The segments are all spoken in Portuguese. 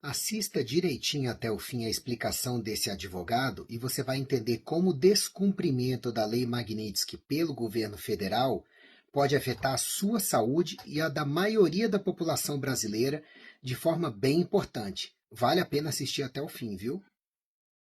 Assista direitinho até o fim a explicação desse advogado e você vai entender como o descumprimento da Lei Magnitsky pelo governo federal pode afetar a sua saúde e a da maioria da população brasileira de forma bem importante. Vale a pena assistir até o fim, viu?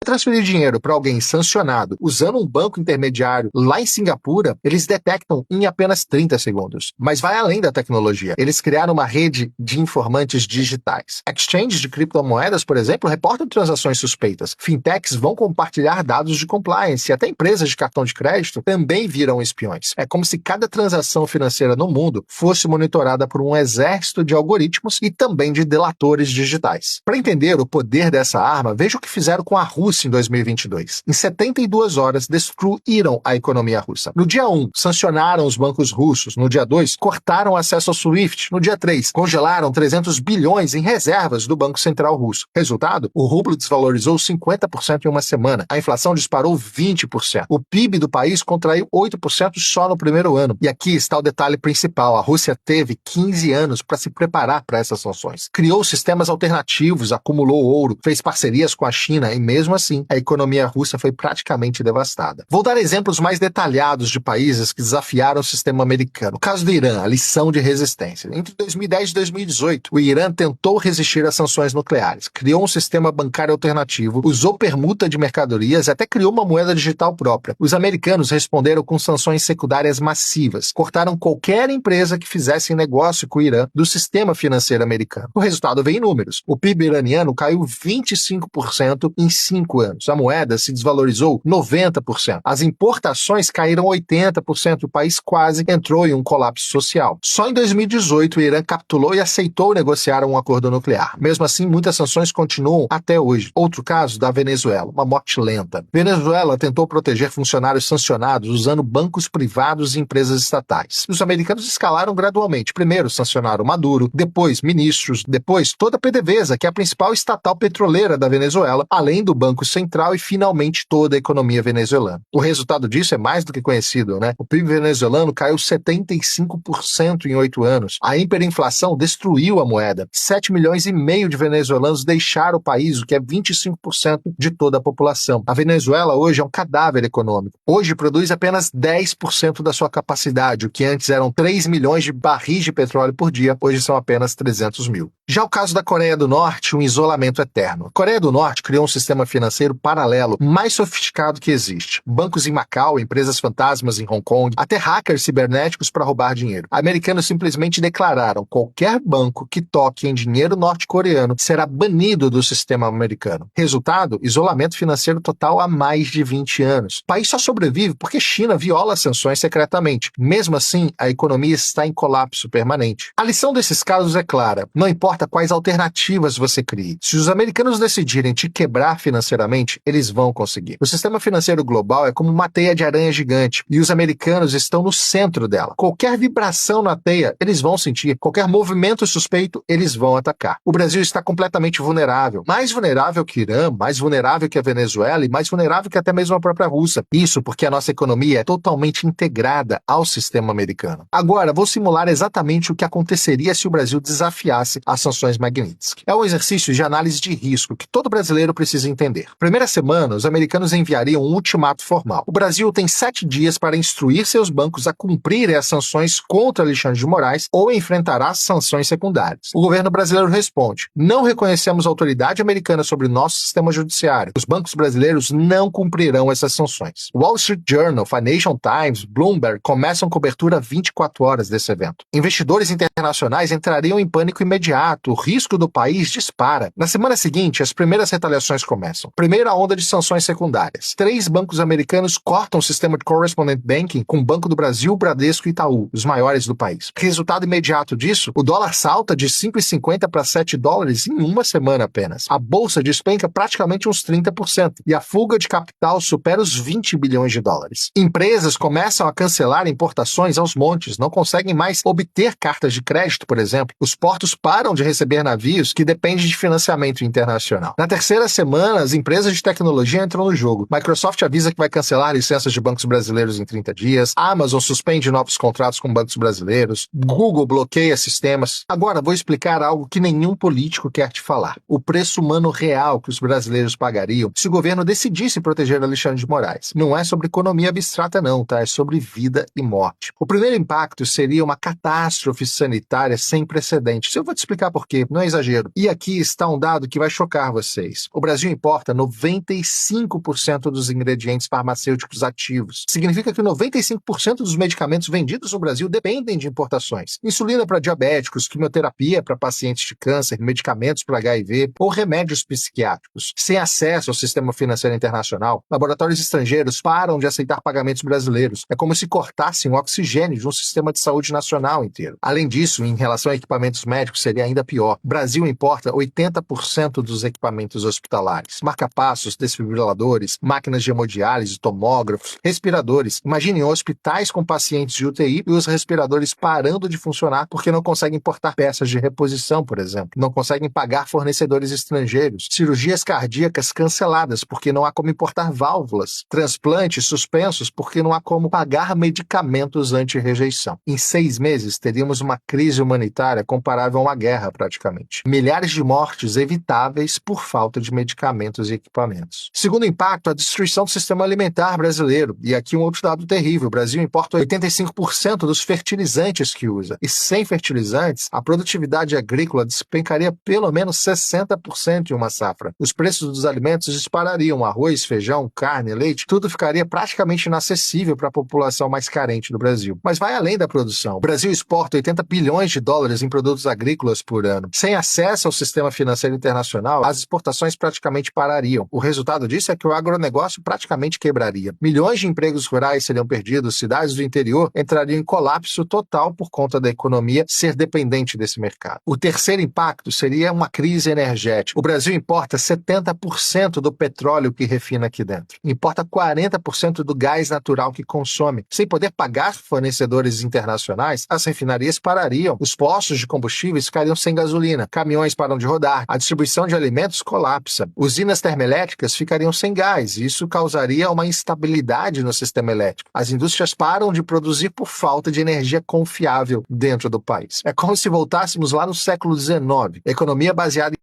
Transferir dinheiro para alguém sancionado usando um banco intermediário lá em Singapura, eles detectam em apenas 30 segundos. Mas vai além da tecnologia. Eles criaram uma rede de informantes digitais. Exchanges de criptomoedas, por exemplo, reportam transações suspeitas. Fintechs vão compartilhar dados de compliance e até empresas de cartão de crédito também viram espiões. É como se cada transação financeira no mundo fosse monitorada por um exército de algoritmos e também de delatores digitais. Para entender o poder dessa arma, veja o que fizeram com a Rússia em 2022. Em 72 horas, destruíram a economia russa. No dia 1, sancionaram os bancos russos. No dia 2, cortaram acesso ao SWIFT. No dia 3, congelaram 300 bilhões em reservas do Banco Central Russo. Resultado, o rublo desvalorizou 50% em uma semana. A inflação disparou 20%. O PIB do país contraiu 8% só no primeiro ano. E aqui está o detalhe principal. A Rússia teve 15 anos para se preparar para essas sanções. Criou sistemas alternativos, acumulou ouro, fez parcerias com a China e mesmo assim, a economia russa foi praticamente devastada. Vou dar exemplos mais detalhados de países que desafiaram o sistema americano. O caso do Irã, a lição de resistência. Entre 2010 e 2018, o Irã tentou resistir às sanções nucleares, criou um sistema bancário alternativo, usou permuta de mercadorias e até criou uma moeda digital própria. Os americanos responderam com sanções secundárias massivas, cortaram qualquer empresa que fizesse negócio com o Irã do sistema financeiro americano. O resultado veio em números. O PIB iraniano caiu 25% em 5 anos. A moeda se desvalorizou 90%. As importações caíram 80%. O país quase entrou em um colapso social. Só em 2018, o Irã capitulou e aceitou negociar um acordo nuclear. Mesmo assim, muitas sanções continuam até hoje. Outro caso da Venezuela, uma morte lenta. Venezuela tentou proteger funcionários sancionados usando bancos privados e empresas estatais. Os americanos escalaram gradualmente. Primeiro sancionaram Maduro, depois ministros, depois toda a PDVSA, que é a principal estatal petroleira da Venezuela, além do Banco Central e, finalmente, toda a economia venezuelana. O resultado disso é mais do que conhecido, né? O PIB venezuelano caiu 75% em 8 anos. A hiperinflação destruiu a moeda. 7 milhões e meio de venezuelanos deixaram o país, o que é 25% de toda a população. A Venezuela hoje é um cadáver econômico. Hoje produz apenas 10% da sua capacidade, o que antes eram 3 milhões de barris de petróleo por dia, hoje são apenas 300 mil. Já o caso da Coreia do Norte, um isolamento eterno. A Coreia do Norte criou um sistema financeiro paralelo mais sofisticado que existe. Bancos em Macau, empresas fantasmas em Hong Kong, até hackers cibernéticos para roubar dinheiro. Americanos simplesmente declararam: qualquer banco que toque em dinheiro norte-coreano será banido do sistema americano. Resultado, isolamento financeiro total há mais de 20 anos. O país só sobrevive porque China viola as sanções secretamente. Mesmo assim, a economia está em colapso permanente. A lição desses casos é clara: não importa quais alternativas você crie. Se os americanos decidirem te quebrar financeiramente, eles vão conseguir. O sistema financeiro global é como uma teia de aranha gigante e os americanos estão no centro dela. Qualquer vibração na teia, eles vão sentir. Qualquer movimento suspeito, eles vão atacar. O Brasil está completamente vulnerável. Mais vulnerável que o Irã, mais vulnerável que a Venezuela e mais vulnerável que até mesmo a própria Rússia. Isso porque a nossa economia é totalmente integrada ao sistema americano. Agora, vou simular exatamente o que aconteceria se o Brasil desafiasse as sanções Magnitsky. É um exercício de análise de risco que todo brasileiro precisa entender. Primeira semana, os americanos enviariam um ultimato formal. O Brasil tem 7 dias para instruir seus bancos a cumprirem as sanções contra Alexandre de Moraes ou enfrentará sanções secundárias. O governo brasileiro responde: não reconhecemos autoridade americana sobre o nosso sistema judiciário. Os bancos brasileiros não cumprirão essas sanções. Wall Street Journal, Financial Times, Bloomberg começam cobertura 24 horas desse evento. Investidores internacionais entrariam em pânico imediato. O risco do país dispara. Na semana seguinte, as primeiras retaliações começam. Primeira onda de sanções secundárias. 3 bancos americanos cortam o sistema de correspondent banking com o Banco do Brasil, Bradesco e Itaú, os maiores do país. Resultado imediato disso, o dólar salta de 5,50 para 7 dólares em uma semana apenas. A bolsa despenca praticamente uns 30% e a fuga de capital supera os 20 bilhões de dólares. Empresas começam a cancelar importações aos montes, não conseguem mais obter cartas de crédito, por exemplo. Os portos param de receber navios que dependem de financiamento internacional. Na terceira semana, as empresas empresas de tecnologia entram no jogo. Microsoft avisa que vai cancelar licenças de bancos brasileiros em 30 dias. Amazon suspende novos contratos com bancos brasileiros. Google bloqueia sistemas. Agora, vou explicar algo que nenhum político quer te falar. O preço humano real que os brasileiros pagariam se o governo decidisse proteger Alexandre de Moraes. Não é sobre economia abstrata não, tá? É sobre vida e morte. O primeiro impacto seria uma catástrofe sanitária sem precedentes. Eu vou te explicar por quê, não é exagero. E aqui está um dado que vai chocar vocês. O Brasil importa 95% dos ingredientes farmacêuticos ativos. Significa que 95% dos medicamentos vendidos no Brasil dependem de importações. Insulina para diabéticos, quimioterapia para pacientes de câncer, medicamentos para HIV ou remédios psiquiátricos. Sem acesso ao sistema financeiro internacional, laboratórios estrangeiros param de aceitar pagamentos brasileiros. É como se cortassem o oxigênio de um sistema de saúde nacional inteiro. Além disso, em relação a equipamentos médicos, seria ainda pior. O Brasil importa 80% dos equipamentos hospitalares. Marca-passos, desfibriladores, máquinas de hemodiálise, tomógrafos, respiradores. Imaginem hospitais com pacientes de UTI e os respiradores parando de funcionar porque não conseguem importar peças de reposição, por exemplo. Não conseguem pagar fornecedores estrangeiros. Cirurgias cardíacas canceladas porque não há como importar válvulas. Transplantes suspensos porque não há como pagar medicamentos anti-rejeição. Em 6 meses, teríamos uma crise humanitária comparável a uma guerra, praticamente. Milhares de mortes evitáveis por falta de medicamentos e equipamentos. Segundo impacto, a destruição do sistema alimentar brasileiro. E aqui um outro dado terrível. O Brasil importa 85% dos fertilizantes que usa. E sem fertilizantes, a produtividade agrícola despencaria pelo menos 60% em uma safra. Os preços dos alimentos disparariam. Arroz, feijão, carne, leite, tudo ficaria praticamente inacessível para a população mais carente do Brasil. Mas vai além da produção. O Brasil exporta 80 bilhões de dólares em produtos agrícolas por ano. Sem acesso ao sistema financeiro internacional, as exportações praticamente parariam. O resultado disso é que o agronegócio praticamente quebraria. Milhões de empregos rurais seriam perdidos, cidades do interior entrariam em colapso total por conta da economia ser dependente desse mercado. O terceiro impacto seria uma crise energética. O Brasil importa 70% do petróleo que refina aqui dentro. Importa 40% do gás natural que consome. Sem poder pagar fornecedores internacionais, as refinarias parariam. Os postos de combustíveis ficariam sem gasolina. Caminhões param de rodar. A distribuição de alimentos colapsa. Usinas termoelétricas ficariam sem gás. Isso causaria uma instabilidade no sistema elétrico. As indústrias param de produzir por falta de energia confiável dentro do país. É como se voltássemos lá no século XIX. Economia baseada